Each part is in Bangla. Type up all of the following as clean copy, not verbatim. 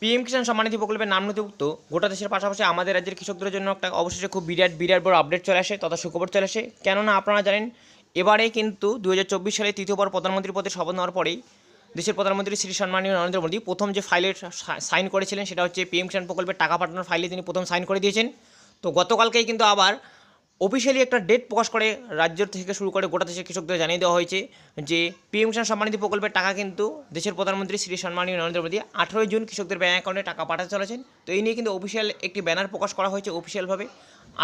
পিএম কিষাণ সম্মান নিধি প্রকল্পের নাম নথিভুক্ত গোটা দেশের পাশাপাশি আমাদের রাজ্যের কৃষকদের জন্য একটা অবশেষে খুব বিরাট বড় আপডেট চলে আসে তথা সুখবর চলে আসে। কেননা আপনারা জানেন এবারে কিন্তু 2024 সালে তৃতীয়বার প্রধানমন্ত্রীর পদে শপথ নেওয়ার পরেই দেশের প্রধানমন্ত্রী শ্রী সম্মানীয় নরেন্দ্র মোদী প্রথম যে ফাইলে সাইন করেছিলেন সেটা হচ্ছে পিএম কিষাণ প্রকল্পের টাকা পাঠানোর ফাইলে তিনি প্রথম সাইন করে দিয়েছেন। তো গতকালকেই কিন্তু আবার অফিসিয়ালি একটা ডেট প্রকাশ করে রাজ্য থেকে শুরু করে গোটা দেশের কৃষকদের জানিয়ে দেওয়া হয়েছে যে পিএম কিষাণ সম্মান নিধি প্রকল্পের টাকা কিন্তু দেশের প্রধানমন্ত্রী শ্রী সম্মানীয় নরেন্দ্র মোদী 18 জুন কৃষকদের ব্যাঙ্ক অ্যাকাউন্টে টাকা পাঠাতে চলেছেন। তো এই নিয়ে কিন্তু অফিসিয়াল একটি ব্যানার প্রকাশ করা হয়েছে অফিসিয়ালভাবে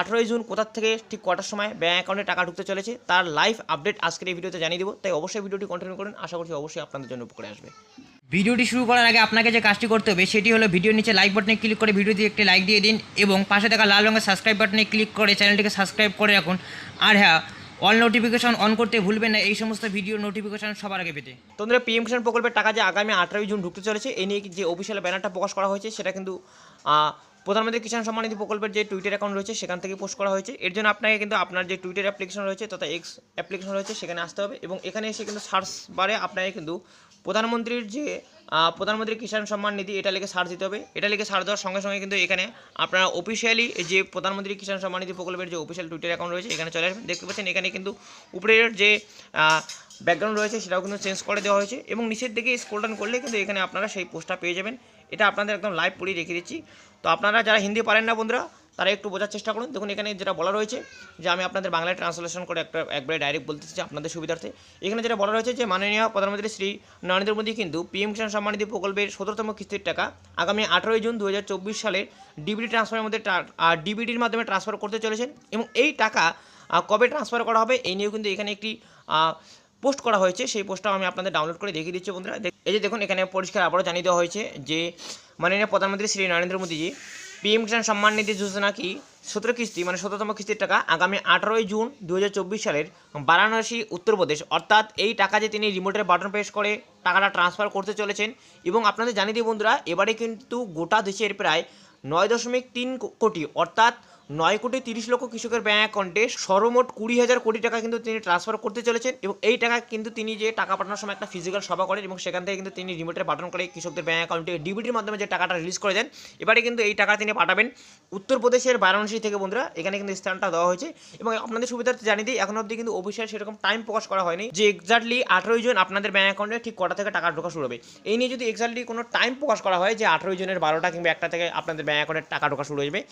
18 জুন কোথার থেকে ঠিক কটার সময় ব্যাঙ্ক অ্যাকাউন্টে টাকা ঢুকতে চলেছে তার লাইভ আপডেট আজকের এই ভিডিওতে জানিয়ে দেবো। তাই অবশ্যই ভিডিওটি কন্টিনিউ করুন, আশা করছি অবশ্যই আপনাদের জন্য উপকারে আসবে। ভিডিওটি শুরু করার আগে আপনাকে যে কাজটি করতে হবে সেটি হলো ভিডিওর নিচে লাইক বাটনে ক্লিক করে ভিডিওতে একটি লাইক দিয়ে দিন এবং পাশে থাকা লাল রঙের সাবস্ক্রাইব বাটনে ক্লিক করে চ্যানেলটিকে সাবস্ক্রাইব করে রাখুন। আর হ্যাঁ, অল নোটিফিকেশন অন করতে ভুলবেন না এই সমস্ত ভিডিওর নোটিফিকেশন সবার আগে পেতে। তোমরা পিএম কিষাণ প্রকল্পের টাকা যে আগামী 18 জুন ঢুকতে চলেছে এই নিয়ে যে অফিসিয়াল ব্যানারটা প্রকাশ করা হয়েছে সেটা কিন্তু প্রধানমন্ত্রী কিষাণ সম্মান নিধি প্রকল্পের যে টুইটার অ্যাকাউন্ট রয়েছে সেখান থেকে পোস্ট করা হয়েছে। এর জন্য আপনাকে কিন্তু আপনার যে টুইটার অ্যাপ্লিকেশন রয়েছে তথা এক্স অ্যাপ্লিকেশন রয়েছে সেখানে আসতে হবে এবং এখানে এসে কিন্তু সার্চ বারে আপনাকে কিন্তু প্রধানমন্ত্রীর যে প্রধানমন্ত্রী কিষাণ সম্মান নিধি এটা লিখে সার্চ দিতে হবে। এটা লিখে সার্চ দেওয়ার সঙ্গে সঙ্গে কিন্তু এখানে আপনারা অফিসিয়ালি যে প্রধানমন্ত্রী কিষাণ সম্মান নিধি প্রকল্পের যে অফিসিয়াল টুইটার অ্যাকাউন্ট রয়েছে এখানে চলে আসবেন। দেখতে পাচ্ছেন এখানে কিন্তু উপরের যে ব্যাকগ্রাউন্ড রয়েছে সেটাও কিন্তু চেঞ্জ করে দেওয়া হয়েছে এবং নিচের দিকে স্ক্রল ডাউন করলে কিন্তু এখানে আপনারা সেই পোস্টটা পেয়ে যাবেন। এটা আপনাদের একদম লাইভ পড়িয়ে রেখে দিচ্ছি। তো আপনারা যারা হিন্দি পারেন না বন্ধুরা তারা একটু বোঝার চেষ্টা করুন। দেখুন এখানে যেটা বলা রয়েছে যে আমি আপনাদের বাংলায় ট্রান্সলেশন করে একবারে ডাইরেক্ট বলতে চাচ্ছি আপনাদের সুবিধার্থে। এখানে যেটা বলা রয়েছে যে মাননীয় প্রধানমন্ত্রী শ্রী নরেন্দ্র মোদী কিন্তু পিএম কিষাণ সম্মান নিধি প্রকল্পের 17তম কিস্তির টাকা আগামী 18 জুন 2024 সালে ডিবিটি ট্রান্সফারের মধ্যে ডিবিটির মাধ্যমে ট্রান্সফার করতে চলেছেন এবং এই টাকা কবে ট্রান্সফার করা হবে এই নিয়েও কিন্তু এখানে একটি পোস্ট করা হয়েছে। সেই পোস্টটাও আমি আপনাদের ডাউনলোড করে দেখিয়ে দিচ্ছি বন্ধুরা। এই যে দেখুন এখানে পরিষ্কার আবারও জানিয়ে দেওয়া হয়েছে যে মাননীয় প্রধানমন্ত্রী শ্রী নরেন্দ্র মোদীজি পিএম কিষাণ সম্মান নিধি যোজনা কি 17 কিস্তি মানে 17তম কিস্তির টাকা আগামী 18 জুন 2024 সালের বারাণসী উত্তরপ্রদেশ অর্থাৎ এই টাকা যে তিনি রিমোটের বাটন প্রেস করে টাকাটা ট্রান্সফার করতে চলেছেন। এবং আপনাদের জানিয়ে দিই বন্ধুরা এবারে কিন্তু গোটা দেশের প্রায় 9.3 কোটি অর্থাৎ 9,30,00,000 কৃষকের ব্যাঙ্ক অ্যাকাউন্টে সর্বমোট 20,000 কোটি টাকা কিন্তু তিনি ট্রান্সফার করতে চলেছেন এবং এই টাকা কিন্তু তিনি যে টাকা পাঠানোর সময় একটা ফিজিক্যাল সভা করেন এবং সেখান থেকে কিন্তু তিনি রিমোটের বাটন করে কৃষকদের ব্যাঙ্ক অ্যাকাউন্টে ডিবিটির মাধ্যমে যে টাকাটা রিলিজ করে দেন। এবারে কিন্তু এই টাকা তিনি পাঠাবেন উত্তরপ্রদেশের বারাণসী থেকে বন্ধুরা। এখানে কিন্তু স্থানটা দেওয়া হয়েছে এবং আপনাদের সুবিধার্থে জানিয়ে দিই এখন অবধি কিন্তু অফিসিয়াল সেরকম টাইম প্রকাশ করা হয়নি যে এক্স্যাক্টলি 18 জন আপনাদের ব্যাঙ্ক অ্যাকাউন্টে ঠিক কটা থেকে টাকা ঢোকা শুরু হবে। এই নিয়ে যদি এক্স্যাক্টলি কোনো টাইম প্রকাশ করা হয় যে 18 জনের 12টা কিংবা 1টা থেকে আপনাদের ব্যাঙ্ক অ্যাকাউন্টে টাকা ঢোকা শুরু হয়ে যাবে,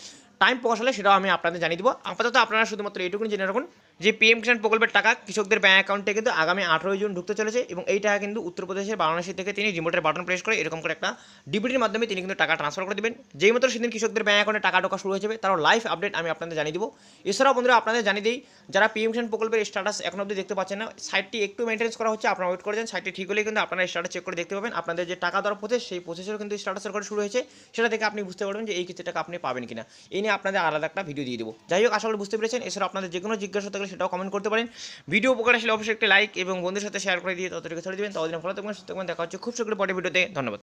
টাইম প্রকাশ হলে সেটাও আমি আপনাদের জানিয়ে দেবো। আপাতত আপনারা শুধুমাত্র এইটুকুনি জেনে রাখুন যে পিএম কিষাণ প্রকল্পের টাকা কৃষকদের ব্যাঙ্ক অ্যাকাউন্টে কিন্তু আগামী 18 জুন ঢুকতে চলেছে এবং এই টাকা কিন্তু উত্তরপ্রদেশের বারাণসী থেকে তিনি রিমোটের বাটন প্রেস করে এরকম করে একটা ডিবিটির মাধ্যমে তিনি কিন্তু টাকা ট্রান্সফার করে দেবেন। যেই মাত্র সেদিন কৃষকদের ব্যাঙ্ক অ্যাকাউন্টে টাকা ঢোকা শুরু হয়ে যাবে তারও লাইভ আপডেট আমি আপনাদের জানিয়ে দেবো। এছাড়াও বন্ধুরা আপনাদের জানিয়ে দিই যারা পিএম কিষাণ প্রকল্পের স্ট্যাটাস এখন অবধি দেখতে পাচ্ছেন না, সাইটটি একটু মেনটেন্স করা হচ্ছে, আপনারা ওয়েট করে যান। সাইটটি ঠিক হলেই কিন্তু আপনারা স্ট্যাটাস চেক করে দেখতে পাবেন আপনাদের যে টাকা দেওয়ার প্রসেস সেই প্রসেসেরও কিন্তু স্ট্যাটাসের করে শুরু হয়েছে। সেটা থেকে আপনি বুঝতে পারবেন যে এই কিস্তি টাকা আপনি পাবেন কিনা। এই নিয়ে আপনাদের আলাদা একটা ভিডিও দিয়ে দেবো। যাই হোক আশা করি বুঝতে পেরেছেন। এছাড়া আপনাদের যে কোনো জিজ্ঞাসা থাকলে সেটাও কমেন্ট করতে পারেন। ভিডিও উপকার আসলে অবশ্যই একটি লাইক এবং বন্ধুদের সাথে শেয়ার করে দিয়ে ততটুকু ছেড়ে দেবেন। ততদিন ভালো থাকবেন, সুস্থ থাকবেন। দেখা হচ্ছে খুব শীঘ্রই পরের ভিডিওতে। ধন্যবাদ।